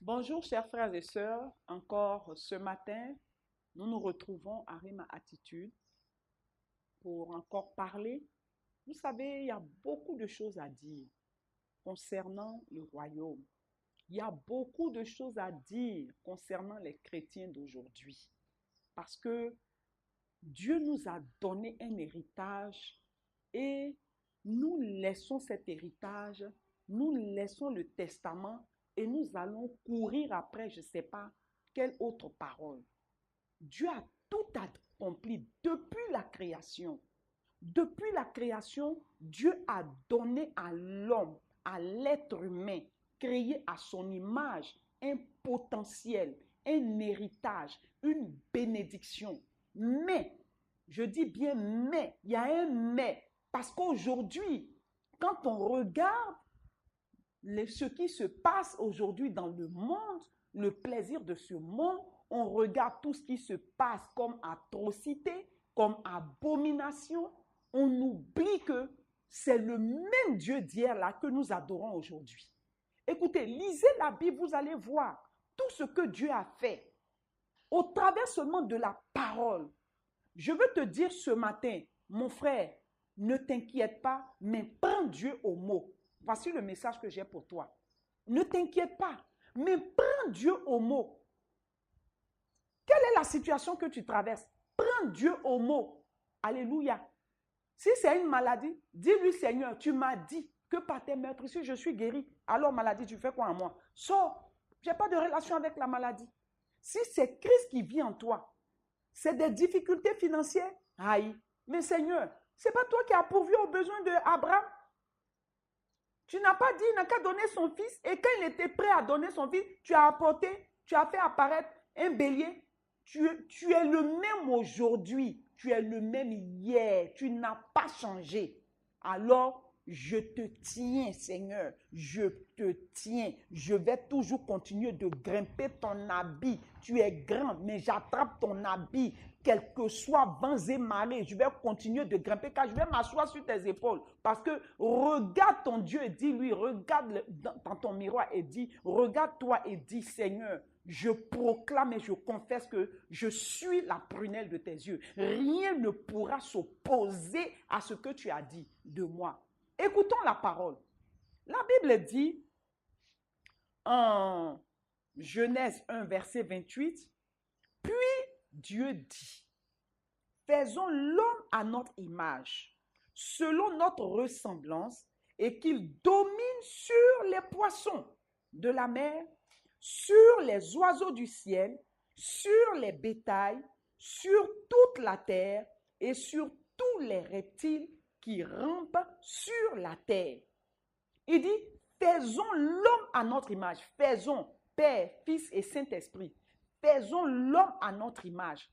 Bonjour chers frères et sœurs, encore ce matin, nous nous retrouvons à Rima Attitude pour encore parler. Vous savez, il y a beaucoup de choses à dire concernant le royaume. Il y a beaucoup de choses à dire concernant les chrétiens d'aujourd'hui. Parce que Dieu nous a donné un héritage et nous laissons cet héritage, nous laissons le testament et nous allons courir après, je ne sais pas, quelle autre parole. Dieu a tout accompli depuis la création. Depuis la création, Dieu a donné à l'homme, à l'être humain, créé à son image, un potentiel, un héritage, une bénédiction. Mais, je dis bien mais, il y a un mais, parce qu'aujourd'hui, quand on regarde ce qui se passe aujourd'hui dans le monde, le plaisir de ce monde, on regarde tout ce qui se passe comme atrocité, comme abomination, on oublie que c'est le même Dieu d'hier là que nous adorons aujourd'hui. Écoutez, lisez la Bible, vous allez voir tout ce que Dieu a fait au travers seulement de la parole. Je veux te dire ce matin, mon frère, ne t'inquiète pas, mais prends Dieu au mot. Voici le message que j'ai pour toi. Ne t'inquiète pas, mais prends Dieu au mot. Quelle est la situation que tu traverses? Prends Dieu au mot. Alléluia. Si c'est une maladie, dis-lui, Seigneur, tu m'as dit que par tes meurtrissures, je suis guéri. Alors, maladie, tu fais quoi en moi? Sors. Je n'ai pas de relation avec la maladie. Si c'est Christ qui vit en toi, c'est des difficultés financières, aïe. Mais Seigneur, ce n'est pas toi qui as pourvu aux besoins d'Abraham. Tu n'as pas dit, il n'a qu'à donner son fils. Et quand il était prêt à donner son fils, tu as apporté, tu as fait apparaître un bélier. Tu es le même aujourd'hui. Tu es le même hier. Tu n'as pas changé. Alors, je te tiens, Seigneur. Je te tiens. Je vais toujours continuer de grimper ton habit. Tu es grand, mais j'attrape ton habit. Quel que soit vents et marées, je vais continuer de grimper car je vais m'asseoir sur tes épaules. Parce que regarde ton Dieu et dis-lui, regarde dans ton miroir et dis, regarde-toi et dis, Seigneur, je proclame et je confesse que je suis la prunelle de tes yeux. Rien ne pourra s'opposer à ce que tu as dit de moi. Écoutons la parole. La Bible dit en Genèse 1, verset 28, puis Dieu dit, faisons l'homme à notre image, selon notre ressemblance, et qu'il domine sur les poissons de la mer, sur les oiseaux du ciel, sur les bétails, sur toute la terre et sur tous les reptiles qui rampent sur la terre. Il dit, faisons l'homme à notre image. Faisons, Père, Fils et Saint-Esprit. Faisons l'homme à notre image.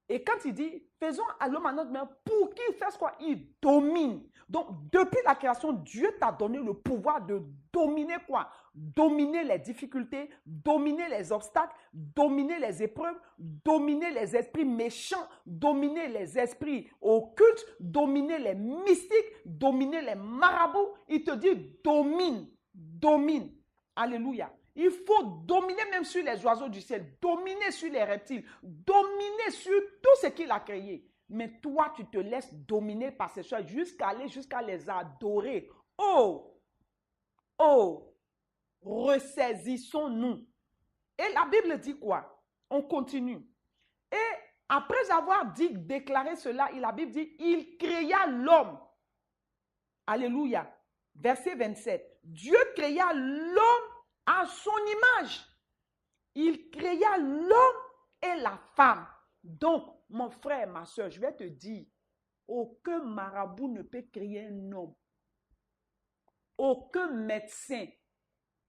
Et quand il dit, faisons à l'homme à notre image, pour qu'il fasse quoi? Il domine. Donc, depuis la création, Dieu t'a donné le pouvoir de dominer quoi? Dominer les difficultés, dominer les obstacles, dominer les épreuves, dominer les esprits méchants, dominer les esprits occultes, dominer les mystiques, dominer les marabouts. Il te dit, domine, domine. Alléluia. Il faut dominer même sur les oiseaux du ciel, dominer sur les reptiles, dominer sur tout ce qu'il a créé. Mais toi, tu te laisses dominer par ces choses jusqu'à les adorer. Oh, oh, ressaisissons-nous. Et la Bible dit quoi? On continue. Et après avoir déclaré cela, la Bible dit, il créa l'homme. Alléluia. Verset 27. Dieu créa l'homme à son image. Il créa l'homme et la femme. Donc, mon frère, ma soeur, je vais te dire, aucun marabout ne peut créer un homme. Aucun médecin,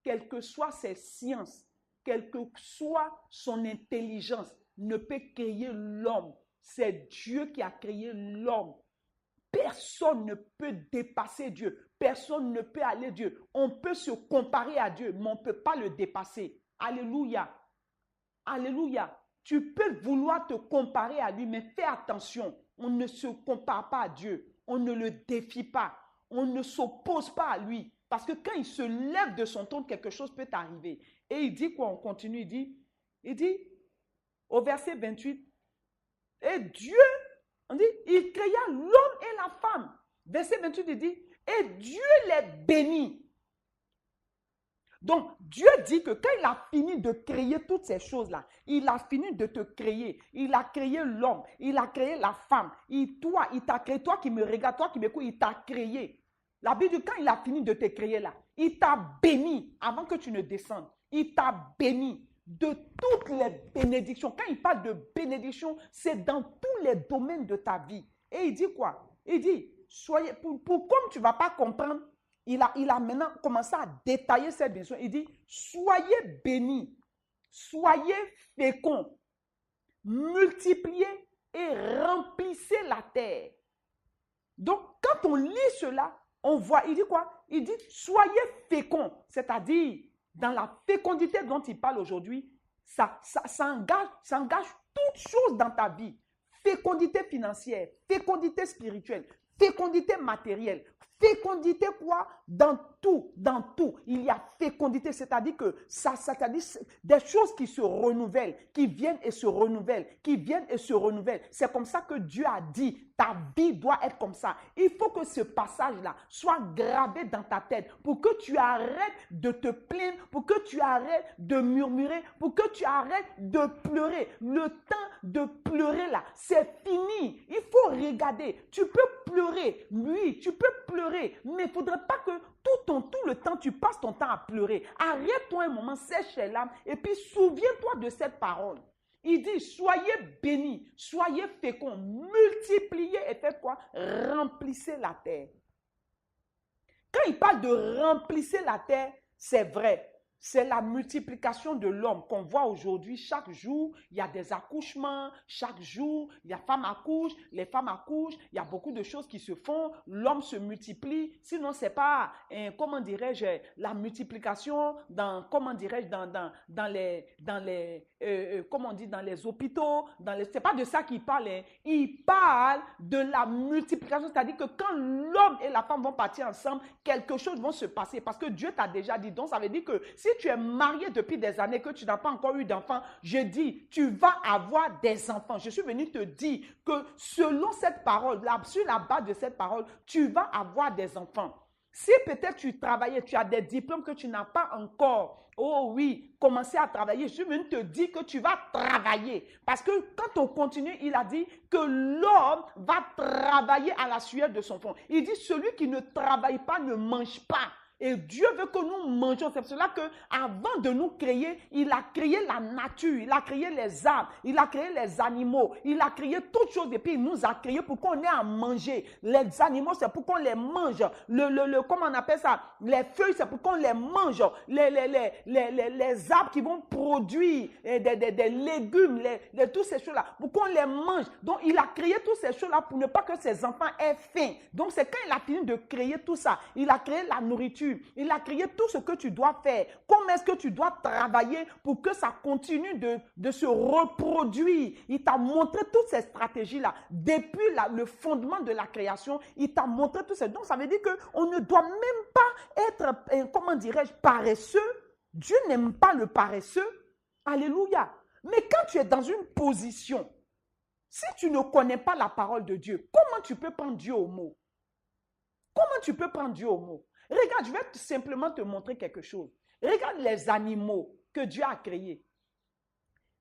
quelles que soient ses sciences, quelle que soit son intelligence, ne peut créer l'homme. C'est Dieu qui a créé l'homme. Personne ne peut dépasser Dieu. Personne ne peut aller Dieu. On peut se comparer à Dieu, mais on ne peut pas le dépasser. Alléluia. Alléluia. Tu peux vouloir te comparer à lui, mais fais attention. On ne se compare pas à Dieu. On ne le défie pas. On ne s'oppose pas à lui. Parce que quand il se lève de son trône, quelque chose peut arriver. Et il dit quoi? On continue, il dit au verset 28, et Dieu, on dit, il créa l'homme et la femme. Verset 28, il dit, et Dieu les bénit. Donc, Dieu dit que quand il a fini de créer toutes ces choses-là, il a fini de te créer. Il a créé l'homme, il a créé la femme. Il t'a créé, toi qui me regardes, toi qui m'écoutes, il t'a créé. La Bible dit, quand il a fini de te créer là, il t'a béni avant que tu ne descendes. Il t'a béni de toutes les bénédictions. Quand il parle de bénédiction, c'est dans tous les domaines de ta vie. Et il dit quoi? Il dit, soyez, comme tu ne vas pas comprendre, il a maintenant commencé à détailler cette bénédiction. Il dit, soyez bénis, soyez féconds, multipliez et remplissez la terre. Donc, quand on lit cela, on voit, il dit quoi? Il dit, soyez féconds, c'est-à-dire, dans la fécondité dont il parle aujourd'hui, ça engage toutes choses dans ta vie. Fécondité financière, fécondité spirituelle, fécondité matérielle, fécondité quoi? Dans tout. Il y a fécondité, c'est-à-dire que c'est-à-dire des choses qui se renouvellent, qui viennent et se renouvellent, qui viennent et se renouvellent. C'est comme ça que Dieu a dit, ta vie doit être comme ça. Il faut que ce passage-là soit gravé dans ta tête pour que tu arrêtes de te plaindre, pour que tu arrêtes de murmurer, pour que tu arrêtes de pleurer. Le temps de pleurer là, c'est fini. Il faut regarder. Tu peux pleurer, oui, tu peux pleurer, mais il ne faudrait pas que tout le temps, tu passes ton temps à pleurer. Arrête-toi un moment, sèche les larmes et puis souviens-toi de cette parole. Il dit, soyez bénis, soyez féconds, multipliez et faites quoi? Remplissez la terre. Quand il parle de remplissez la terre, c'est vrai. C'est la multiplication de l'homme qu'on voit aujourd'hui. Chaque jour, il y a des accouchements. Chaque jour, il y a femmes accouchent, les femmes accouchent. Il y a beaucoup de choses qui se font. L'homme se multiplie. Sinon, ce n'est pas, comment dirais-je, la multiplication dans, comment dirais-je, dans les hôpitaux. Ce n'est pas de ça qu'il parle. Hein. Il parle de la multiplication. C'est-à-dire que quand l'homme et la femme vont partir ensemble, quelque chose va se passer. Parce que Dieu t'a déjà dit. Donc, ça veut dire que si tu es marié depuis des années, que tu n'as pas encore eu d'enfants, je dis, tu vas avoir des enfants. Je suis venu te dire que selon cette parole, sur la base de cette parole, tu vas avoir des enfants. Si peut-être tu travaillais, tu as des diplômes que tu n'as pas encore, oh oui, commencer à travailler, je suis venu te dire que tu vas travailler. Parce que quand on continue, il a dit que l'homme va travailler à la sueur de son front. Il dit, celui qui ne travaille pas ne mange pas. Et Dieu veut que nous mangions. C'est pour cela qu'avant de nous créer, il a créé la nature, il a créé les arbres, il a créé les animaux, il a créé toutes choses et puis il nous a créé pour qu'on ait à manger. Les animaux, c'est pour qu'on les mange. Comment on appelle ça? Les feuilles, c'est pour qu'on les mange. Les arbres qui vont produire des légumes, toutes ces choses-là, pour qu'on les mange. Donc, il a créé toutes ces choses-là pour ne pas que ses enfants aient faim. Donc, c'est quand il a fini de créer tout ça, il a créé la nourriture. Il a créé tout ce que tu dois faire. Comment est-ce que tu dois travailler pour que ça continue de se reproduire? Il t'a montré toutes ces stratégies-là. Depuis le fondement de la création, il t'a montré tout ça. Donc, ça veut dire qu'on ne doit même pas être, comment dirais-je, paresseux. Dieu n'aime pas le paresseux. Alléluia. Mais quand tu es dans une position, si tu ne connais pas la parole de Dieu, comment tu peux prendre Dieu au mot? Comment tu peux prendre Dieu au mot? Regarde, je vais simplement te montrer quelque chose. Regarde les animaux que Dieu a créés.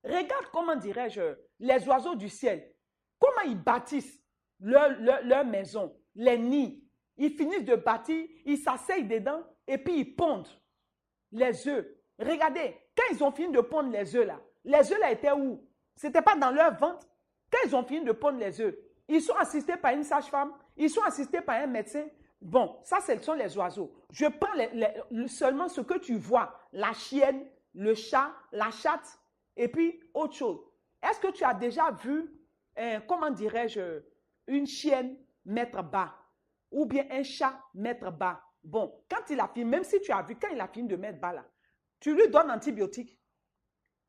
Regarde, comment dirais-je, les oiseaux du ciel. Comment ils bâtissent leur maison, les nids. Ils finissent de bâtir, ils s'asseyent dedans et puis ils pondent les œufs. Regardez, quand ils ont fini de pondre les œufs là étaient où? Ce n'était pas dans leur ventre. Quand ils ont fini de pondre les œufs, ils sont assistés par une sage-femme, ils sont assistés par un médecin. Bon, ça, ce sont les oiseaux. Je prends seulement ce que tu vois, la chienne, le chat, la chatte, et puis autre chose. Est-ce que tu as déjà vu, comment dirais-je, une chienne mettre bas ou bien un chat mettre bas? Bon, quand il a fini, même si tu as vu, quand il a fini de mettre bas là, tu lui donnes antibiotique.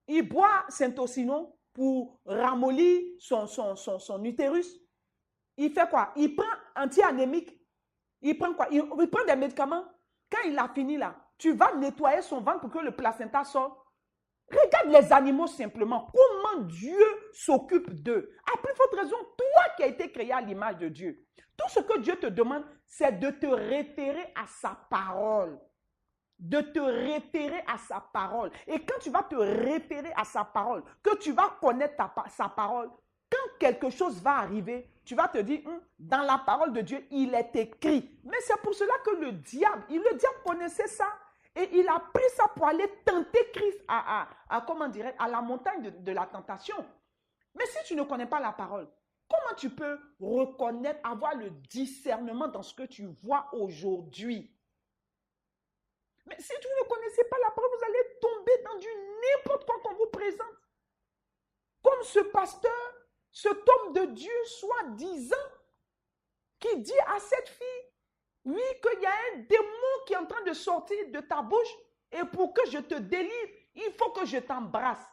Il boit Syntocinon pour ramollir son utérus. Il fait quoi? Il prend anti-anémique. Il prend quoi? Il prend des médicaments. Quand il a fini là, tu vas nettoyer son ventre pour que le placenta sorte. Regarde les animaux simplement. Comment Dieu s'occupe d'eux. À plus forte raison, toi qui as été créé à l'image de Dieu. Tout ce que Dieu te demande, c'est de te référer à sa parole. De te référer à sa parole. Et quand tu vas te référer à sa parole, que tu vas connaître sa parole, quand quelque chose va arriver, tu vas te dire, dans la parole de Dieu, il est écrit. Mais c'est pour cela que le diable connaissait ça. Et il a pris ça pour aller tenter Christ comment dirais, à la montagne de la tentation. Mais si tu ne connais pas la parole, comment tu peux reconnaître, avoir le discernement dans ce que tu vois aujourd'hui? Mais si tu ne connaissez pas la parole, vous allez tomber dans du n'importe quoi qu'on vous présente. Comme ce pasteur, cet homme de Dieu, soi-disant, qui dit à cette fille, oui, qu'il y a un démon qui est en train de sortir de ta bouche et pour que je te délivre, il faut que je t'embrasse.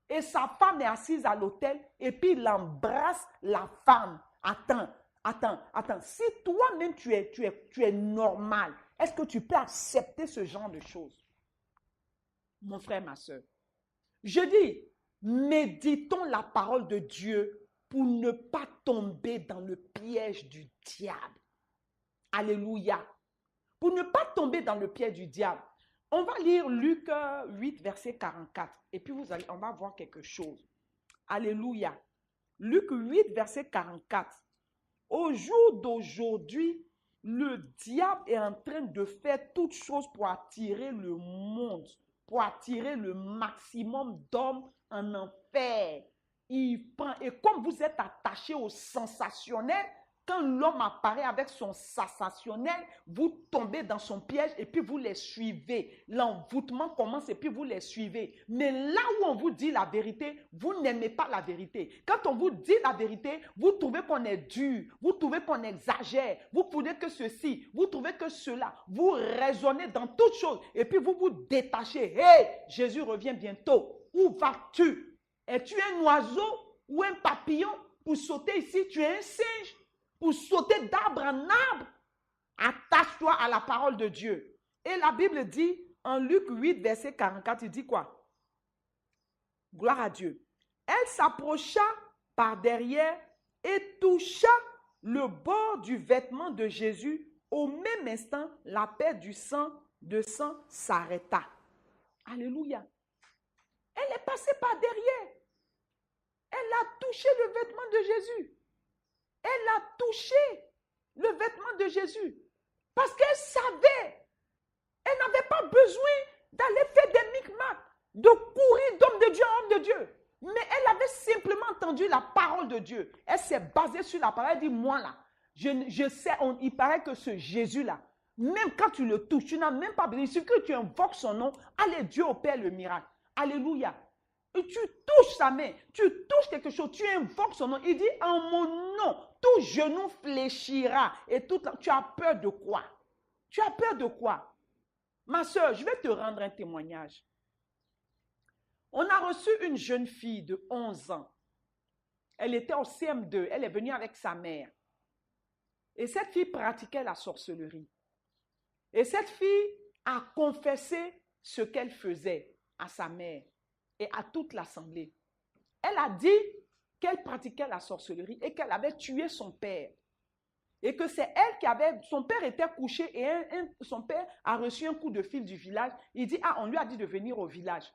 Et sa femme est assise à l'autel et puis il embrasse la femme. Attends. Si toi-même tu es normal, est-ce que tu peux accepter ce genre de choses? Mon frère, ma soeur, je dis, méditons la parole de Dieu pour ne pas tomber dans le piège du diable. Alléluia. Pour ne pas tomber dans le piège du diable. On va lire Luc 8, verset 44. Et puis on va voir quelque chose. Alléluia. Luc 8, verset 44. Au jour d'aujourd'hui, le diable est en train de faire toutes choses pour attirer le monde, pour attirer le maximum d'hommes en enfer. Il prend, et comme vous êtes attaché au sensationnel, quand l'homme apparaît avec son sensationnel, vous tombez dans son piège et puis vous les suivez. L'envoûtement commence et puis vous les suivez. Mais là où on vous dit la vérité, vous n'aimez pas la vérité. Quand on vous dit la vérité, vous trouvez qu'on est dur, vous trouvez qu'on exagère, vous trouvez que ceci, vous trouvez que cela. Vous raisonnez dans toutes choses et puis vous vous détachez. Hey, Jésus revient bientôt. Où vas-tu? Es-tu un oiseau ou un papillon pour sauter ici? Tu es un singe. Pour sauter d'arbre en arbre, attache-toi à la parole de Dieu. Et la Bible dit, en Luc 8, verset 44, il dit quoi? Gloire à Dieu. Elle s'approcha par derrière et toucha le bord du vêtement de Jésus. Au même instant, la paix du sang s'arrêta. Alléluia. Elle est passée par derrière. Elle a touché le vêtement de Jésus. Elle a touché le vêtement de Jésus parce qu'elle savait. Elle n'avait pas besoin d'aller faire des micmacs, de courir d'homme de Dieu en homme de Dieu. Mais elle avait simplement entendu la parole de Dieu. Elle s'est basée sur la parole. Elle dit, moi là, je sais, il paraît que ce Jésus-là, même quand tu le touches, tu n'as même pas besoin. Il suffit que tu invoques son nom. Allez, Dieu opère le miracle. Alléluia. Et tu touches sa main, tu touches quelque chose, tu invoques son nom. Il dit, en mon nom, tout genou fléchira. Et tu as peur de quoi? Tu as peur de quoi? Ma soeur, je vais te rendre un témoignage. On a reçu une jeune fille de 11 ans. Elle était au CM2, elle est venue avec sa mère. Et cette fille pratiquait la sorcellerie. Et cette fille a confessé ce qu'elle faisait à sa mère et à toute l'assemblée. Elle a dit qu'elle pratiquait la sorcellerie et qu'elle avait tué son père. Et que c'est elle qui avait... Son père était couché et son père a reçu un coup de fil du village. Il dit, on lui a dit de venir au village.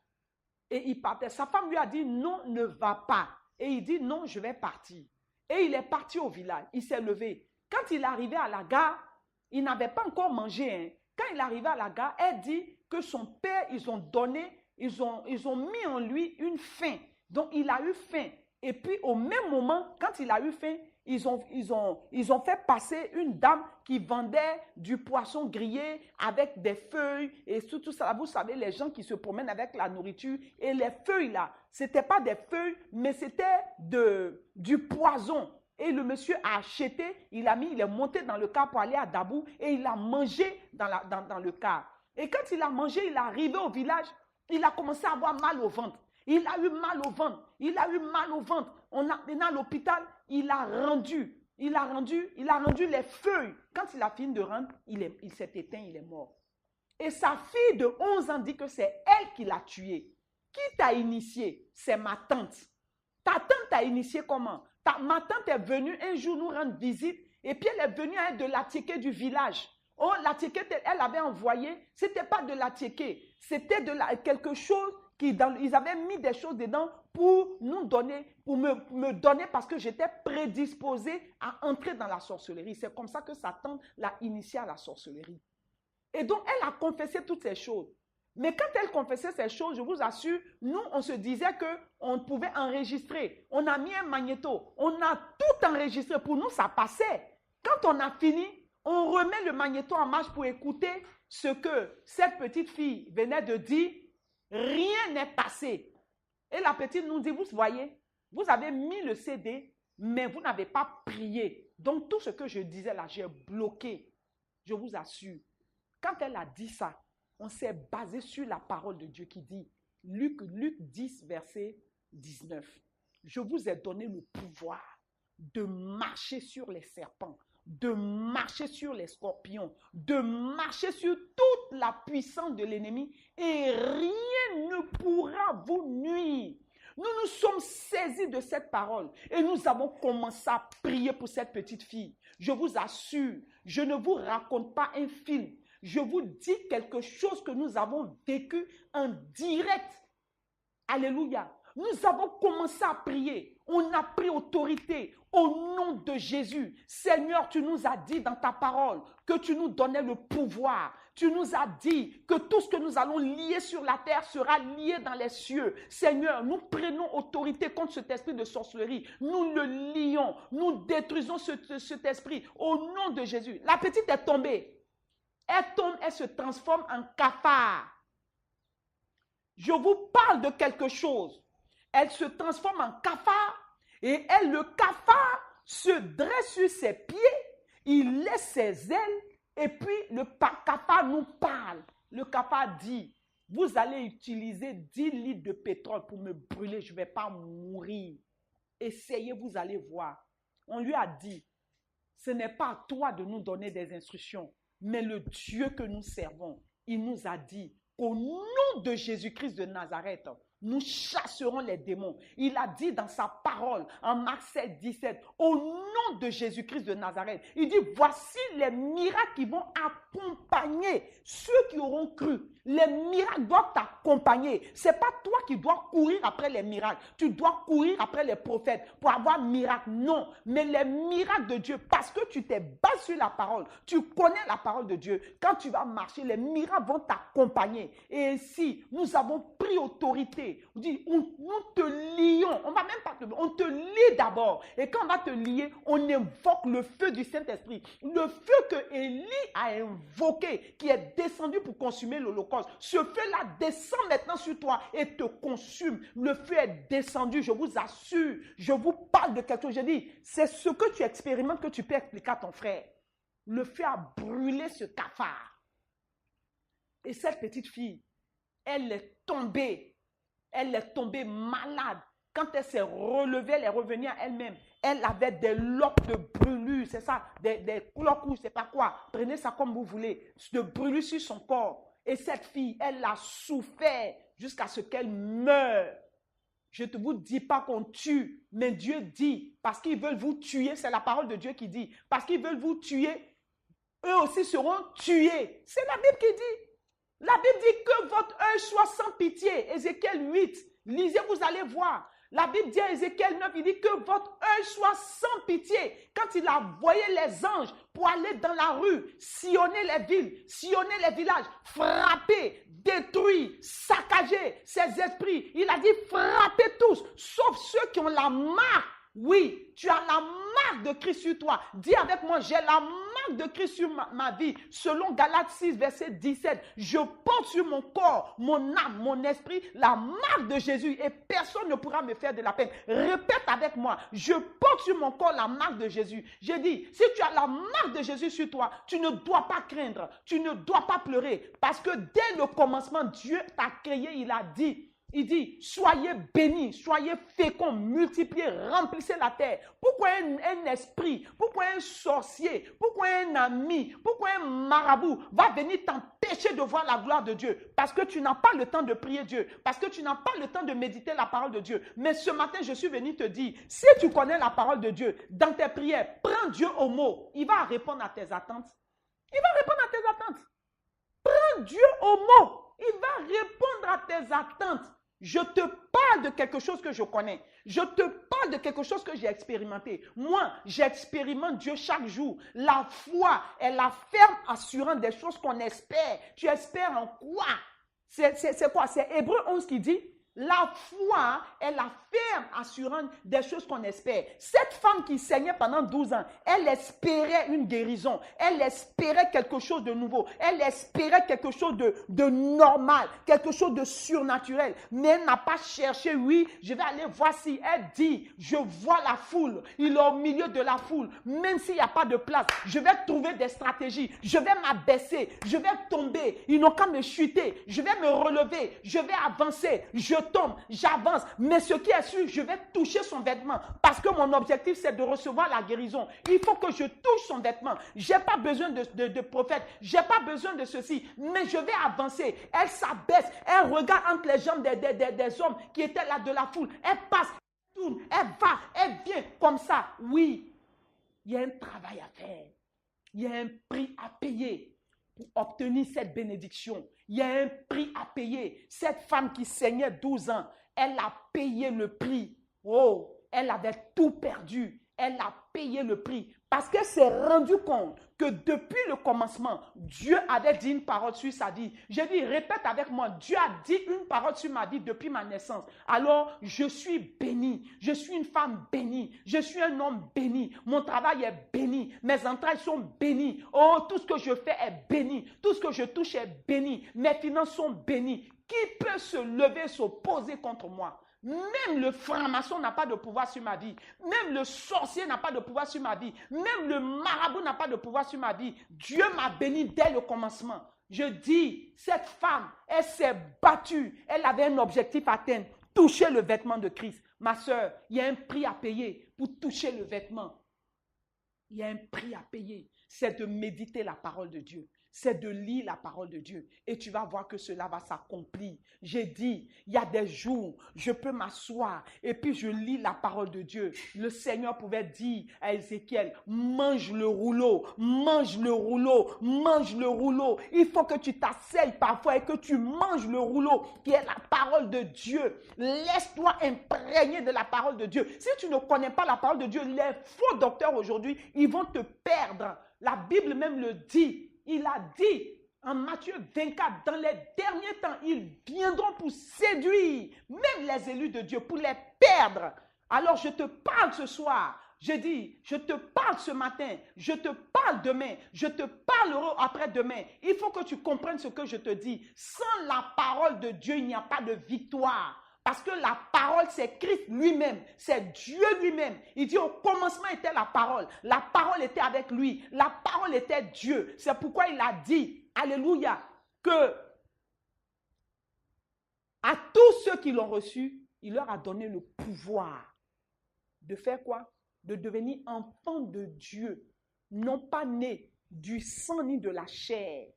Et il partait. Sa femme lui a dit, non, ne va pas. Et il dit, non, je vais partir. Et il est parti au village. Il s'est levé. Quand il est arrivé à la gare, il n'avait pas encore mangé. Hein. Quand il est arrivé à la gare, elle dit que son père, ils ont mis en lui une faim. Donc, il a eu faim. Et puis, au même moment, quand il a eu faim, ils ont fait passer une dame qui vendait du poisson grillé avec des feuilles et tout ça. Vous savez, les gens qui se promènent avec la nourriture. Et les feuilles là, ce n'était pas des feuilles, mais c'était du poison. Et le monsieur a acheté, il est monté dans le car pour aller à Dabou et il a mangé dans le car. Et quand il a mangé, il est arrivé au village, il a commencé à avoir mal au ventre. Il a eu mal au ventre. Il a eu mal au ventre. On a maintenant à l'hôpital, il a rendu les feuilles. Quand il a fini de rendre, il s'est éteint, il est mort. Et sa fille de 11 ans dit que c'est elle qui l'a tué. Qui t'a initié? C'est ma tante. Ta tante t'a initié comment? Ma tante est venue un jour nous rendre visite et puis elle est venue avec de l'attiéké du village. Oh, l'attiéké, elle avait envoyé, ce n'était pas de l'attiéké, c'était quelque chose ils avaient mis des choses dedans pour nous donner, pour me donner parce que j'étais prédisposée à entrer dans la sorcellerie. C'est comme ça que sa tante l'a initiée à la sorcellerie. Et donc, elle a confessé toutes ces choses. Mais quand elle confessait ces choses, je vous assure, nous, on se disait qu'on pouvait enregistrer. On a mis un magnéto. On a tout enregistré. Pour nous, ça passait. Quand on a fini, on remet le magnéto en marche pour écouter ce que cette petite fille venait de dire. Rien n'est passé. Et la petite nous dit, vous voyez, vous avez mis le CD, mais vous n'avez pas prié. Donc, tout ce que je disais là, j'ai bloqué. Je vous assure. Quand elle a dit ça, on s'est basé sur la parole de Dieu qui dit, Luc 10, verset 19, je vous ai donné le pouvoir de marcher sur les serpents, de marcher sur les scorpions, de marcher sur toute la puissance de l'ennemi et rien ne pourra vous nuire. Nous nous sommes saisis de cette parole et nous avons commencé à prier pour cette petite fille. Je vous assure, je ne vous raconte pas un film. Je vous dis quelque chose que nous avons vécu en direct. Alléluia. Nous avons commencé à prier. On a pris autorité au nom de Jésus. Seigneur, tu nous as dit dans ta parole que tu nous donnais le pouvoir. Tu nous as dit que tout ce que nous allons lier sur la terre sera lié dans les cieux. Seigneur, nous prenons autorité contre cet esprit de sorcellerie. Nous le lions. Nous détruisons cet esprit au nom de Jésus. La petite est tombée. Elle tombe, elle se transforme en cafard. Je vous parle de quelque chose. Elle se transforme en cafard et le cafard se dresse sur ses pieds, il laisse ses ailes et puis le cafard nous parle. Le cafard dit, vous allez utiliser 10 litres de pétrole pour me brûler, je ne vais pas mourir. Essayez, vous allez voir. On lui a dit, ce n'est pas à toi de nous donner des instructions, mais le Dieu que nous servons, il nous a dit qu'au nom de Jésus-Christ de Nazareth, nous chasserons les démons. Il a dit dans sa parole, en Marc 7, 17, au nom de Jésus-Christ de Nazareth, il dit, voici les miracles qui vont accompagner ceux qui auront cru. Les miracles doivent t'accompagner. Ce n'est pas toi qui dois courir après les miracles. Tu dois courir après les prophètes pour avoir miracle. Non, mais les miracles de Dieu, parce que tu t'es basé sur la parole, tu connais la parole de Dieu. Quand tu vas marcher, les miracles vont t'accompagner. Et ainsi, nous avons pris autorité. On dit, nous te lions. On va même pas on te lie d'abord. Et quand on va te lier, on invoque le feu du Saint-Esprit. Le feu que Élie a invoqué, qui est descendu pour consumer l'Holocauste. Ce feu-là descend maintenant sur toi et te consume. Le feu est descendu, je vous assure. Je vous parle de quelque chose. Je dis, c'est ce que tu expérimentes que tu peux expliquer à ton frère. Le feu a brûlé ce cafard. Et cette petite fille, elle est tombée. Elle est tombée malade. Quand elle s'est relevée, elle est revenue à elle-même. Elle avait des loques de brûlure, c'est ça, des cloques ou je ne sais pas quoi. Prenez ça comme vous voulez. De brûlure sur son corps. Et cette fille, elle a souffert jusqu'à ce qu'elle meure. Je ne vous dis pas qu'on tue, mais Dieu dit, parce qu'ils veulent vous tuer, c'est la parole de Dieu qui dit, parce qu'ils veulent vous tuer, eux aussi seront tués. C'est la Bible qui dit. La Bible dit que votre œil soit sans pitié. Ézéchiel 8, lisez, vous allez voir. La Bible dit à Ézéchiel 9, il dit que votre œil soit sans pitié. Quand il a envoyé les anges pour aller dans la rue, sillonner les villes, sillonner les villages, frapper, détruire, saccager ces esprits. Il a dit frappez tous, sauf ceux qui ont la marque. Oui, tu as la marque de Christ sur toi. Dis avec moi, j'ai la marque de Christ sur ma vie. Selon Galates 6, verset 17, je porte sur mon corps, mon âme, mon esprit, la marque de Jésus et personne ne pourra me faire de la peine. Répète avec moi, je porte sur mon corps la marque de Jésus. J'ai dit, si tu as la marque de Jésus sur toi, tu ne dois pas craindre, tu ne dois pas pleurer parce que dès le commencement, Dieu t'a créé, il a dit, Il dit, soyez bénis, soyez féconds, multipliez, remplissez la terre. Pourquoi un esprit, pourquoi un sorcier, pourquoi un ami, pourquoi un marabout va venir t'empêcher de voir la gloire de Dieu? Parce que tu n'as pas le temps de prier Dieu, parce que tu n'as pas le temps de méditer la parole de Dieu. Mais ce matin, je suis venu te dire, si tu connais la parole de Dieu, dans tes prières, prends Dieu au mot. Il va répondre à tes attentes. Il va répondre à tes attentes. Prends Dieu au mot. Il va répondre à tes attentes. Je te parle de quelque chose que je connais. Je te parle de quelque chose que j'ai expérimenté. Moi, j'expérimente Dieu chaque jour. La foi est la ferme assurance des choses qu'on espère. Tu espères en quoi? C'est quoi? C'est Hébreux 11 qui dit, la foi est la ferme assurance des choses qu'on espère. Cette femme qui saignait pendant 12 ans, elle espérait une guérison. Elle espérait quelque chose de nouveau. Elle espérait quelque chose de normal, quelque chose de surnaturel. Mais elle n'a pas cherché, oui, je vais aller voir si. Elle dit, je vois la foule. Il est au milieu de la foule. Même s'il n'y a pas de place, je vais trouver des stratégies. Je vais m'abaisser. Je vais tomber. Ils n'ont qu'à me chuter. Je vais me relever. Je vais avancer. Je tombe, j'avance, mais ce qui est sûr, je vais toucher son vêtement parce que mon objectif, c'est de recevoir la guérison. Il faut que je touche son vêtement. Je n'ai pas besoin de prophète, je n'ai pas besoin de ceci, mais je vais avancer. Elle s'abaisse, elle regarde entre les jambes des hommes qui étaient là de la foule. Elle passe, elle tourne, elle va, elle vient comme ça. Oui, il y a un travail à faire. Il y a un prix à payer pour obtenir cette bénédiction. Il y a un prix à payer. Cette femme qui saignait 12 ans, elle a payé le prix. Oh, elle avait tout perdu. Elle a payé le prix parce qu'elle s'est rendue compte que depuis le commencement, Dieu avait dit une parole sur sa vie. J'ai dit, répète avec moi, Dieu a dit une parole sur ma vie depuis ma naissance. Alors, je suis béni. Je suis une femme bénie. Je suis un homme béni. Mon travail est béni. Mes entrailles sont bénies. Oh, tout ce que je fais est béni. Tout ce que je touche est béni. Mes finances sont bénies. Qui peut se lever et s'opposer contre moi? Même le franc-maçon n'a pas de pouvoir sur ma vie. Même le sorcier n'a pas de pouvoir sur ma vie. Même le marabout n'a pas de pouvoir sur ma vie. Dieu m'a béni dès le commencement. Je dis, cette femme, elle s'est battue. Elle avait un objectif à atteindre. Toucher le vêtement de Christ. Ma soeur, il y a un prix à payer pour toucher le vêtement. Il y a un prix à payer. C'est de méditer la parole de Dieu. C'est de lire la parole de Dieu et tu vas voir que cela va s'accomplir. J'ai dit, il y a des jours, je peux m'asseoir et puis je lis la parole de Dieu. Le Seigneur pouvait dire à Ézéchiel, mange le rouleau, mange le rouleau, mange le rouleau. Il faut que tu t'asseyes parfois et que tu manges le rouleau qui est la parole de Dieu. Laisse-toi imprégner de la parole de Dieu. Si tu ne connais pas la parole de Dieu, les faux docteurs aujourd'hui, ils vont te perdre. La Bible même le dit. Il a dit en Matthieu 24, dans les derniers temps, ils viendront pour séduire même les élus de Dieu, pour les perdre. Alors je te parle ce soir, je dis, je te parle ce matin, je te parle demain, je te parlerai après-demain. Il faut que tu comprennes ce que je te dis. Sans la parole de Dieu, il n'y a pas de victoire. Parce que la parole, c'est Christ lui-même, c'est Dieu lui-même. Il dit au commencement était la parole était avec lui, la parole était Dieu. C'est pourquoi il a dit, alléluia, que à tous ceux qui l'ont reçu, il leur a donné le pouvoir de faire quoi? De devenir enfants de Dieu, non pas nés du sang ni de la chair.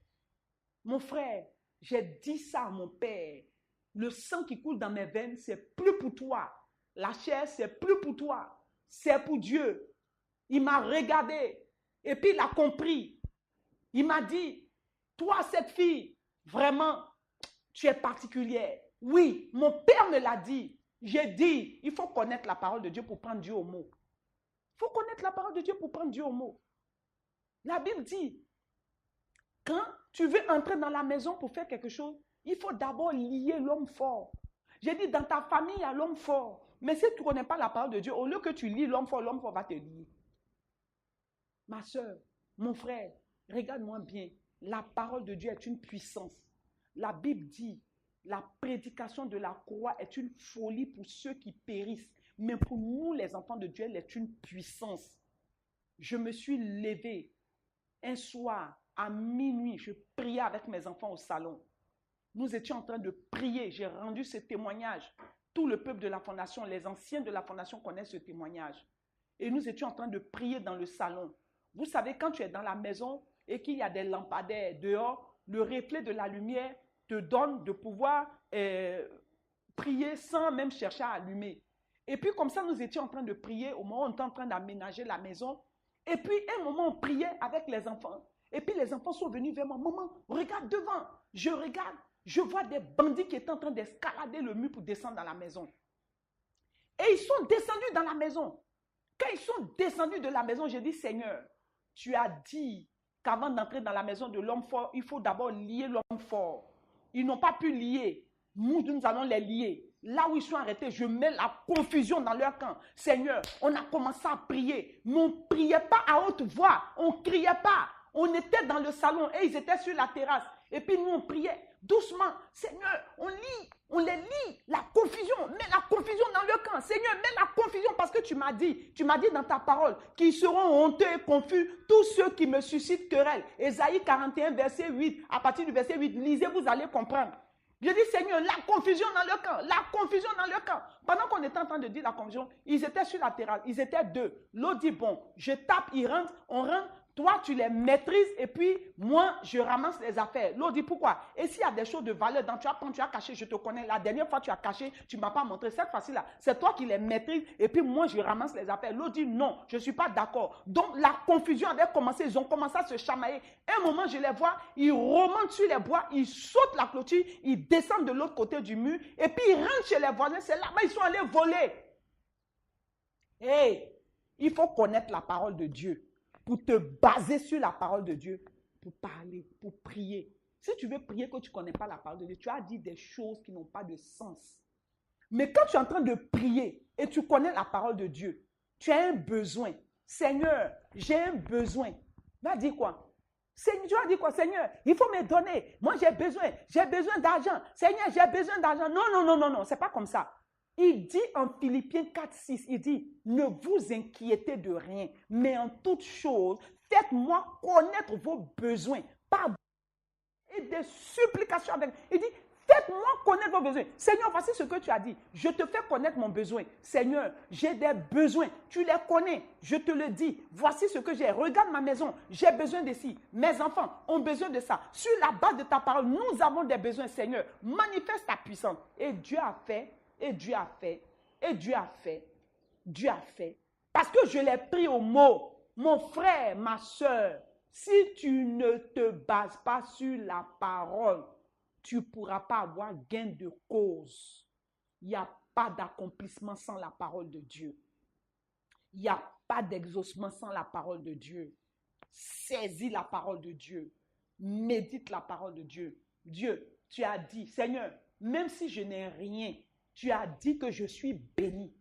Mon frère, j'ai dit ça à mon père. Le sang qui coule dans mes veines, c'est plus pour toi. La chair, c'est plus pour toi. C'est pour Dieu. Il m'a regardé et puis il a compris. Il m'a dit, toi, cette fille, vraiment, tu es particulière. Oui, mon père me l'a dit. J'ai dit, il faut connaître la parole de Dieu pour prendre Dieu au mot. Il faut connaître la parole de Dieu pour prendre Dieu au mot. La Bible dit, quand tu veux entrer dans la maison pour faire quelque chose, il faut d'abord lier l'homme fort. J'ai dit, dans ta famille, il y a l'homme fort. Mais si tu ne connais pas la parole de Dieu, au lieu que tu lis l'homme fort va te lier. Ma soeur, mon frère, regarde-moi bien. La parole de Dieu est une puissance. La Bible dit, la prédication de la croix est une folie pour ceux qui périssent. Mais pour nous, les enfants de Dieu, elle est une puissance. Je me suis levé un soir à minuit, je priais avec mes enfants au salon. nous étions en train de prier. J'ai rendu ce témoignage. Tout le peuple de la fondation, les anciens de la fondation connaissent ce témoignage. Et nous étions en train de prier dans le salon. Vous savez, quand tu es dans la maison et qu'il y a des lampadaires dehors, le reflet de la lumière te donne de pouvoir prier sans même chercher à allumer. Et puis comme ça, nous étions en train de prier au moment où on était en train d'aménager la maison. Et puis, un moment, on priait avec les enfants. Et puis, les enfants sont venus vers moi. Maman, regarde devant. Je regarde. Je vois des bandits qui étaient en train d'escalader le mur pour descendre dans la maison. Et ils sont descendus dans la maison. Quand ils sont descendus de la maison, j'ai dit, Seigneur, tu as dit qu'avant d'entrer dans la maison de l'homme fort, il faut d'abord lier l'homme fort. Ils n'ont pas pu lier. Nous allons les lier. Là où ils sont arrêtés, je mets la confusion dans leur camp. Seigneur, on a commencé à prier. Mais on ne priait pas à haute voix. On ne criait pas. On était dans le salon et ils étaient sur la terrasse. Et puis nous, on priait doucement. Seigneur, on les lit. La confusion, mets la confusion dans leur camp. Seigneur, mets la confusion parce que tu m'as dit dans ta parole qu'ils seront honteux et confus, tous ceux qui me suscitent querelle. Ésaïe 41, verset 8. À partir du verset 8, lisez, vous allez comprendre. Je dis, Seigneur, la confusion dans le camp, la confusion dans le camp. Pendant qu'on était en train de dire la confusion, ils étaient sur la terrasse, ils étaient deux. L'autre dit, bon, je tape, ils rentrent, on rentre, toi tu les maîtrises et puis moi je ramasse les affaires. L'autre dit, pourquoi? Et s'il y a des choses de valeur, donc tu as pris, tu as caché, je te connais. La dernière fois tu as caché, tu ne m'as pas montré. Cette fois-ci-là, c'est toi qui les maîtrises et puis moi je ramasse les affaires. L'autre dit, non, je ne suis pas d'accord. Donc la confusion avait commencé, ils ont commencé à se chamailler. Un moment, je les vois, ils remontent sur les bois, ils sautent la clôture, ils descendent de l'autre côté du mur et puis ils rentrent chez les voisins. C'est là-bas ils sont allés voler. Hey, il faut connaître la parole de Dieu pour te baser sur la parole de Dieu, pour parler, pour prier. Si tu veux prier que tu ne connais pas la parole de Dieu, tu as dit des choses qui n'ont pas de sens. Mais quand tu es en train de prier et tu connais la parole de Dieu, tu as un besoin. Seigneur, j'ai un besoin. Tu vas dire quoi? Seigneur, tu vas dire quoi? Seigneur, il faut me donner. Moi, j'ai besoin d'argent. Seigneur, j'ai besoin d'argent. Non, c'est pas comme ça. Il dit en Philippiens 4, 6, il dit, ne vous inquiétez de rien, mais en toute chose, faites-moi connaître vos besoins par et des supplications avec. Il dit, faites-moi connaître vos besoins. Seigneur, voici ce que tu as dit. Je te fais connaître mon besoin. Seigneur, j'ai des besoins. Tu les connais. Je te le dis. Voici ce que j'ai. Regarde ma maison. J'ai besoin de ci. Mes enfants ont besoin de ça. Sur la base de ta parole, nous avons des besoins, Seigneur. Manifeste ta puissance. Et Dieu a fait. Et Dieu a fait, et Dieu a fait, Dieu a fait. Parce que je l'ai pris au mot. Mon frère, ma soeur, si tu ne te bases pas sur la parole, tu ne pourras pas avoir gain de cause. Il n'y a pas d'accomplissement sans la parole de Dieu. Il n'y a pas d'exaucement sans la parole de Dieu. Saisis la parole de Dieu. Médite la parole de Dieu. Dieu, tu as dit, Seigneur, même si je n'ai rien, tu as dit que je suis béni.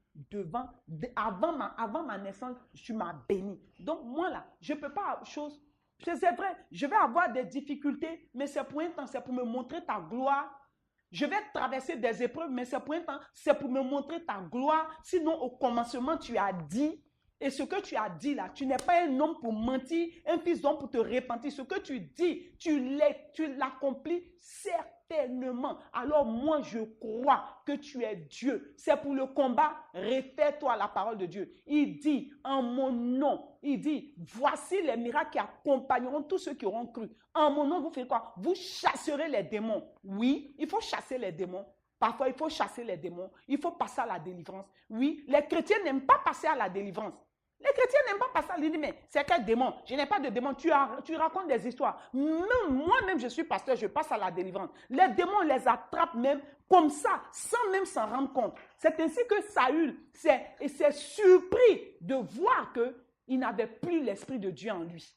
Avant ma naissance, tu m'as béni. Donc moi là, je ne peux pas chose. C'est vrai, je vais avoir des difficultés, mais c'est pour un temps, c'est pour me montrer ta gloire. Je vais traverser des épreuves, mais c'est pour un temps, c'est pour me montrer ta gloire. Sinon, au commencement, tu as dit, et ce que tu as dit là, tu n'es pas un homme pour mentir, un fils d'homme pour te repentir. Ce que tu dis, tu l'accomplis certainement. Alors moi, je crois que tu es Dieu. C'est pour le combat, réfère-toi à la parole de Dieu. Il dit, en mon nom, il dit, voici les miracles qui accompagneront tous ceux qui auront cru. En mon nom, vous faites quoi? Vous chasserez les démons. Oui, il faut chasser les démons. Parfois, il faut chasser les démons. Il faut passer à la délivrance. Oui, les chrétiens n'aiment pas passer à la délivrance. Les chrétiens n'aiment pas passer à la délivrance. Mais c'est quel démon? Je n'ai pas de démon. Tu racontes des histoires. Moi-même, je suis pasteur, je passe à la délivrance. Les démons les attrapent même comme ça, sans même s'en rendre compte. C'est ainsi que Saül s'est surpris de voir qu'il n'avait plus l'esprit de Dieu en lui.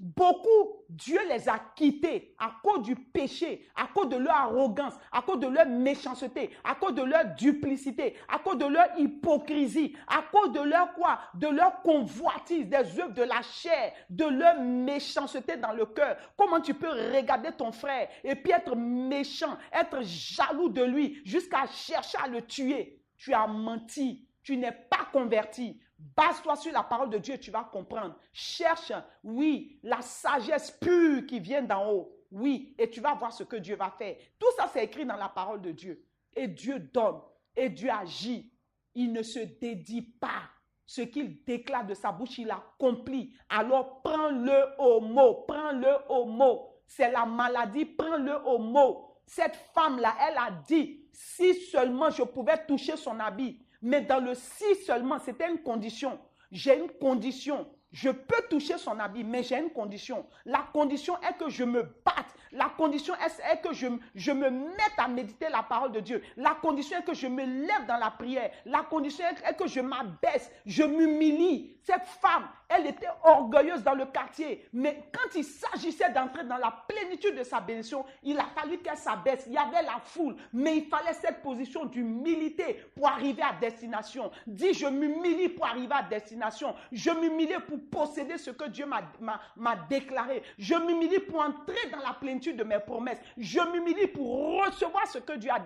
Beaucoup, Dieu les a quittés à cause du péché, à cause de leur arrogance, à cause de leur méchanceté, à cause de leur duplicité, à cause de leur hypocrisie, à cause de leur quoi? De leur convoitise, des œuvres de la chair, de leur méchanceté dans le cœur. Comment tu peux regarder ton frère et puis être méchant, être jaloux de lui jusqu'à chercher à le tuer? Tu as menti, tu n'es pas converti. Base-toi sur la parole de Dieu, tu vas comprendre. Cherche, oui, la sagesse pure qui vient d'en haut. Oui, et tu vas voir ce que Dieu va faire. Tout ça, c'est écrit dans la parole de Dieu. Et Dieu donne, et Dieu agit. Il ne se dédie pas. Ce qu'il déclare de sa bouche, il accomplit. Alors prends-le au mot, prends-le au mot. C'est la maladie, prends-le au mot. Cette femme-là, elle a dit, si seulement je pouvais toucher son habit. Mais dans le si seulement, c'était une condition. J'ai une condition. Je peux toucher son habit, mais j'ai une condition. La condition est que je me batte. La condition est que je me mette à méditer la parole de Dieu. La condition est que je me lève dans la prière. La condition est que je m'abaisse, je m'humilie. Cette femme, elle était orgueilleuse dans le quartier. Mais quand il s'agissait d'entrer dans la plénitude de sa bénédiction, il a fallu qu'elle s'abaisse. Il y avait la foule, mais il fallait cette position d'humilité pour arriver à destination. Dis, je m'humilie pour arriver à destination. Je m'humilie pour posséder ce que Dieu m'a déclaré. Je m'humilie pour entrer dans la plénitude de mes promesses. Je m'humilie pour recevoir ce que Dieu a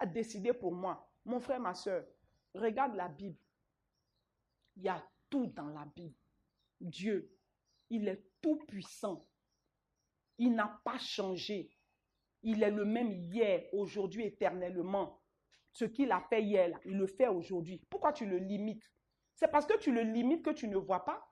décidé pour moi. Mon frère, ma soeur, regarde la Bible. Il y a tout dans la Bible. Dieu, il est tout puissant. Il n'a pas changé. Il est le même hier, aujourd'hui, éternellement. Ce qu'il a fait hier, il le fait aujourd'hui. Pourquoi tu le limites? C'est parce que tu le limites que tu ne vois pas.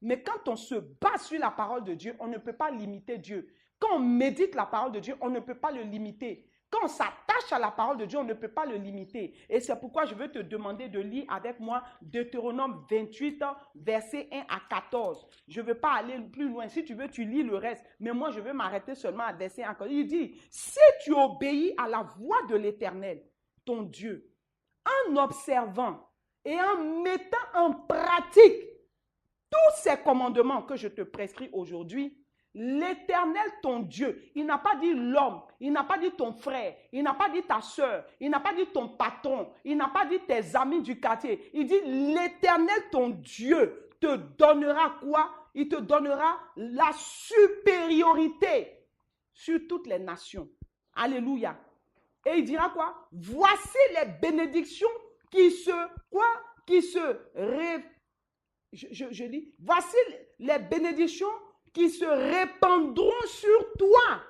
Mais quand on se base sur la parole de Dieu, on ne peut pas limiter Dieu. Quand on médite la parole de Dieu, on ne peut pas le limiter. Quand on s'attache à la parole de Dieu, on ne peut pas le limiter. Et c'est pourquoi je veux te demander de lire avec moi Deutéronome 28, versets 1 à 14. Je ne veux pas aller plus loin. Si tu veux, tu lis le reste. Mais moi, je veux m'arrêter seulement à verset 1 à 14. Il dit, si tu obéis à la voix de l'Éternel, ton Dieu, en observant et en mettant en pratique tous ces commandements que je te prescris aujourd'hui, l'Éternel, ton Dieu, il n'a pas dit l'homme, il n'a pas dit ton frère, il n'a pas dit ta soeur, il n'a pas dit ton patron, il n'a pas dit tes amis du quartier. Il dit l'Éternel, ton Dieu, te donnera quoi? Il te donnera la supériorité sur toutes les nations. Alléluia. Et il dira quoi? Voici les bénédictions qui se, quoi? Qui se je lis, voici les bénédictions qui se répandront sur toi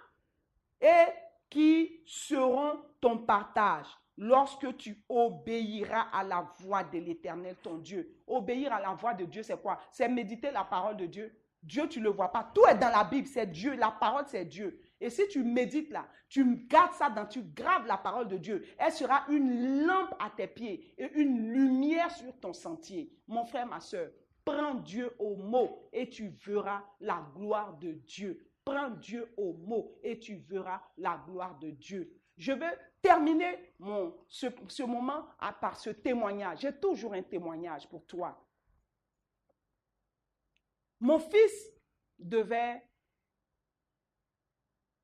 et qui seront ton partage lorsque tu obéiras à la voix de l'Éternel, ton Dieu. Obéir à la voix de Dieu, c'est quoi? C'est méditer la parole de Dieu. Dieu, tu ne le vois pas. Tout est dans la Bible, c'est Dieu. La parole, c'est Dieu. Et si tu médites là, tu gardes ça tu graves la parole de Dieu. Elle sera une lampe à tes pieds et une lumière sur ton sentier. Mon frère, ma soeur, prends Dieu au mot et tu verras la gloire de Dieu. Prends Dieu au mot et tu verras la gloire de Dieu. Je veux terminer ce moment par ce témoignage. J'ai toujours un témoignage pour toi. Mon fils devait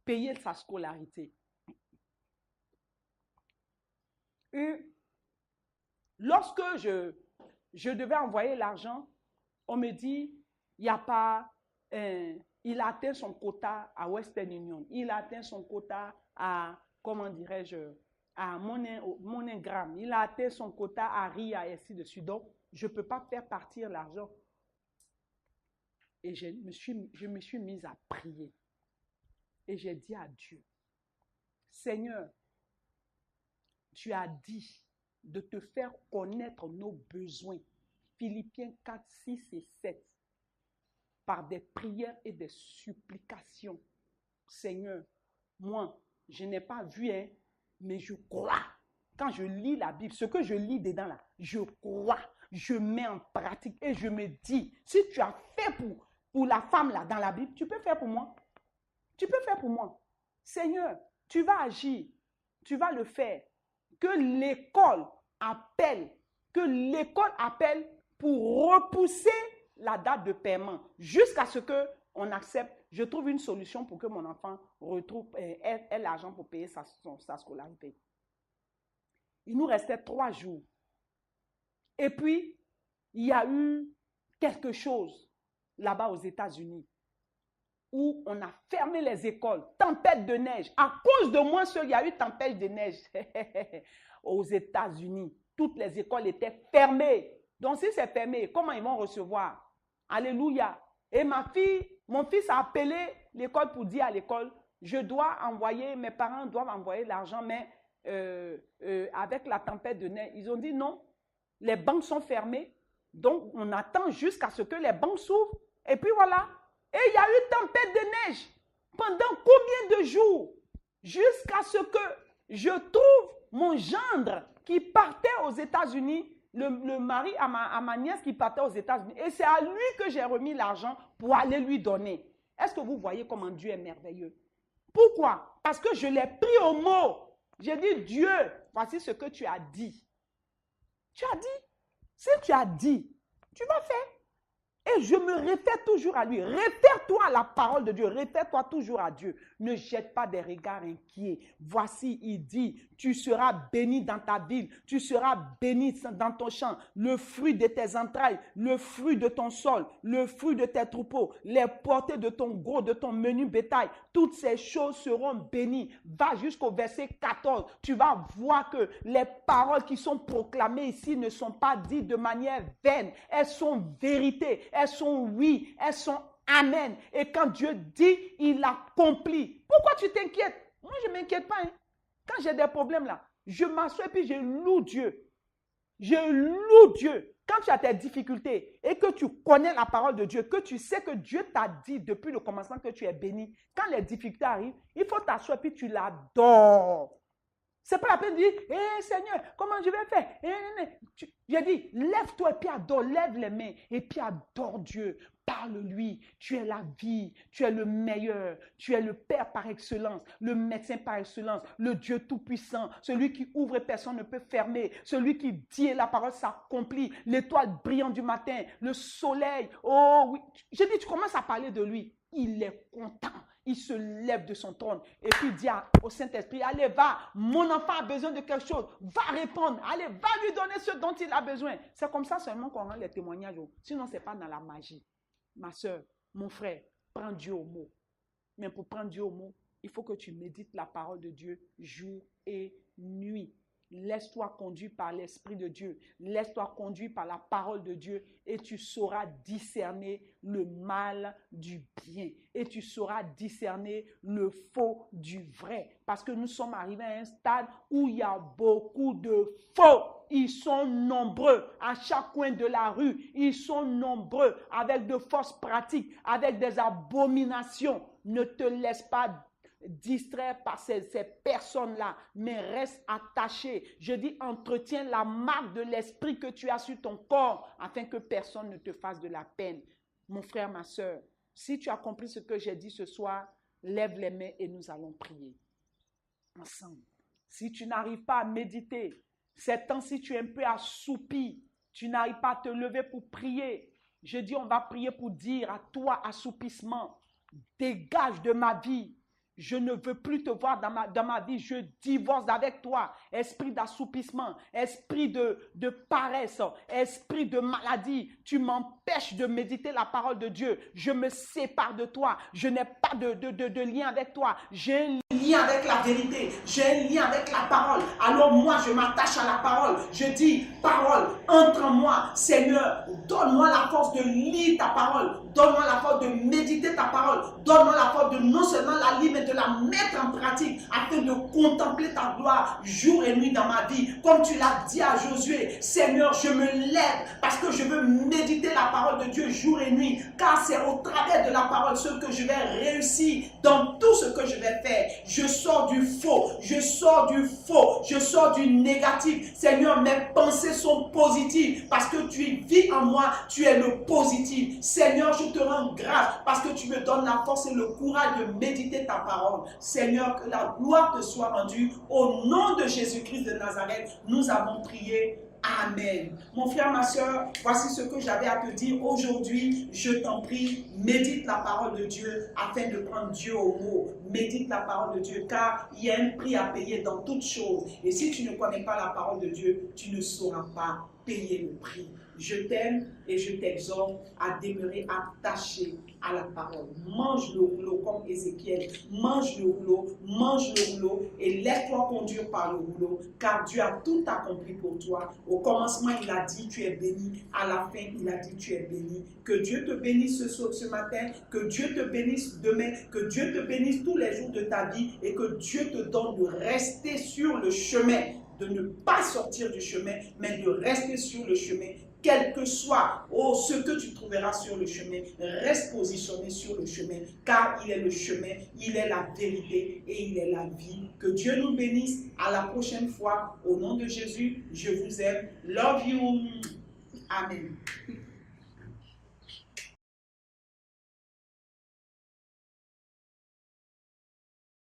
payer sa scolarité. Et lorsque je devais envoyer l'argent, on me dit, il n'y a pas, il a atteint son quota à Western Union, il a atteint son quota à, comment dirais-je, à MoneyGram, il a atteint son quota à RIA et ainsi de suite. Donc, je ne peux pas faire partir l'argent. Et je me suis mise à prier. Et j'ai dit à Dieu, Seigneur, tu as dit de te faire connaître nos besoins. Philippiens 4, 6 et 7. Par des prières et des supplications. Seigneur, moi, je n'ai pas vu, mais je crois. Quand je lis la Bible, ce que je lis dedans là, je crois, je mets en pratique et je me dis, si tu as fait pour la femme là dans la Bible, tu peux faire pour moi. Tu peux faire pour moi. Seigneur, tu vas agir, tu vas le faire. Que l'école appelle pour repousser la date de paiement jusqu'à ce qu'on accepte. Je trouve une solution pour que mon enfant ait l'argent pour payer sa scolarité. Il nous restait 3 jours. Et puis, il y a eu quelque chose là-bas aux États-Unis où on a fermé les écoles, tempête de neige. À cause de moi, il y a eu tempête de neige aux États-Unis. Toutes les écoles étaient fermées. Donc, si c'est fermé, comment ils vont recevoir? Alléluia. Et ma fille Mon fils a appelé l'école pour dire à l'école, je dois envoyer, mes parents doivent envoyer l'argent, mais avec la tempête de neige, ils ont dit non, les banques sont fermées, donc on attend jusqu'à ce que les banques s'ouvrent. Et puis voilà. Et il y a eu tempête de neige. Pendant combien de jours? Jusqu'à ce que je trouve mon gendre qui partait aux États-Unis, le mari à ma nièce qui partait aux États-Unis. Et c'est à lui que j'ai remis l'argent pour aller lui donner. Est-ce que vous voyez comment Dieu est merveilleux? Pourquoi? Parce que je l'ai pris au mot. J'ai dit, Dieu, voici ce que tu as dit. Tu as dit. Si tu as dit, tu vas faire. Et je me réfère toujours à lui. Réfère-toi à la parole de Dieu. Réfère-toi toujours à Dieu. Ne jette pas des regards inquiets. Voici, il dit, tu seras béni dans ta ville. Tu seras béni dans ton champ. Le fruit de tes entrailles, le fruit de ton sol, le fruit de tes troupeaux, les portées de ton gros, de ton menu bétail. Toutes ces choses seront bénies. Va jusqu'au verset 14. Tu vas voir que les paroles qui sont proclamées ici ne sont pas dites de manière vaine. Elles sont vérité. Elles sont oui, elles sont amen. Et quand Dieu dit, il accomplit. Pourquoi tu t'inquiètes? Moi, je ne m'inquiète pas. Hein. Quand j'ai des problèmes là, je m'assois et puis je loue Dieu. Je loue Dieu. Quand tu as tes difficultés et que tu connais la parole de Dieu, que tu sais que Dieu t'a dit depuis le commencement que tu es béni, quand les difficultés arrivent, il faut t'asseoir et puis tu l'adores. C'est pas la peine de dire, hé Seigneur, comment je vais faire? J'ai dit, lève-toi et puis adore, lève les mains et puis adore Dieu. Parle-lui, tu es la vie, tu es le meilleur, tu es le Père par excellence, le médecin par excellence, le Dieu tout-puissant, celui qui ouvre et personne ne peut fermer, celui qui dit et la parole s'accomplit, l'étoile brillante du matin, le soleil. Oh oui, j'ai dit, tu commences à parler de lui, il est content. Il se lève de son trône et puis dit au Saint-Esprit, allez, va, mon enfant a besoin de quelque chose, va répondre, allez, va lui donner ce dont il a besoin. C'est comme ça seulement qu'on rend les témoignages. Sinon, ce n'est pas dans la magie. Ma soeur, mon frère, prends Dieu au mot. Mais pour prendre Dieu au mot, il faut que tu médites la parole de Dieu jour et nuit. Laisse-toi conduire par l'Esprit de Dieu. Laisse-toi conduire par la parole de Dieu et tu sauras discerner le mal du bien. Et tu sauras discerner le faux du vrai. Parce que nous sommes arrivés à un stade où il y a beaucoup de faux. Ils sont nombreux à chaque coin de la rue. Ils sont nombreux avec de fausses pratiques, avec des abominations. Ne te laisse pas distraire par ces personnes-là, mais reste attaché. Je dis, entretiens la marque de l'esprit que tu as sur ton corps, afin que personne ne te fasse de la peine. Mon frère, ma soeur, si tu as compris ce que j'ai dit ce soir, lève les mains et nous allons prier ensemble. Si tu n'arrives pas à méditer, ces temps-ci tu es un peu assoupi, tu n'arrives pas à te lever pour prier, je dis, on va prier pour dire à toi, assoupissement, dégage de ma vie. Je ne veux plus te voir dans ma vie. Je divorce avec toi. Esprit d'assoupissement, esprit de paresse, esprit de maladie. Tu m'empêches de méditer la parole de Dieu. Je me sépare de toi. Je n'ai pas de lien avec toi. J'ai un lien avec la vérité. J'ai un lien avec la parole. Alors moi, je m'attache à la parole. Je dis, parole, entre en moi. Seigneur, donne-moi la force de lire ta parole. Donne-moi la force de méditer ta parole. Donne-moi la force de non seulement la lire, mais de la mettre en pratique afin de contempler ta gloire jour et nuit dans ma vie. Comme tu l'as dit à Josué, Seigneur, je me lève parce que je veux méditer la parole de Dieu jour et nuit. Car c'est au travers de la parole ce que je vais réussir dans tout ce que je vais faire. Je sors du faux, je sors du faux, je sors du négatif. Seigneur, mes pensées sont positives parce que tu vis en moi, tu es le positif. Seigneur, je te rends grâce parce que tu me donnes la force et le courage de méditer ta parole. Seigneur, que la gloire te soit rendue. Au nom de Jésus-Christ de Nazareth, nous avons prié. Amen. Mon frère, ma soeur, voici ce que j'avais à te dire aujourd'hui. Je t'en prie, médite la parole de Dieu afin de prendre Dieu au mot. Médite la parole de Dieu car il y a un prix à payer dans toutes choses. Et si tu ne connais pas la parole de Dieu, tu ne sauras pas payer le prix. Je t'aime et je t'exhorte à demeurer attaché à la parole. Mange le rouleau comme Ézéchiel. Mange le rouleau et laisse-toi conduire par le rouleau, car Dieu a tout accompli pour toi. Au commencement, il a dit tu es béni. À la fin, il a dit tu es béni. Que Dieu te bénisse ce matin, que Dieu te bénisse demain, que Dieu te bénisse tous les jours de ta vie et que Dieu te donne de rester sur le chemin, de ne pas sortir du chemin, mais de rester sur le chemin. Quel que soit ce que tu trouveras sur le chemin, reste positionné sur le chemin, car il est le chemin, il est la vérité et il est la vie. Que Dieu nous bénisse. À la prochaine fois. Au nom de Jésus, je vous aime. Love you. Amen.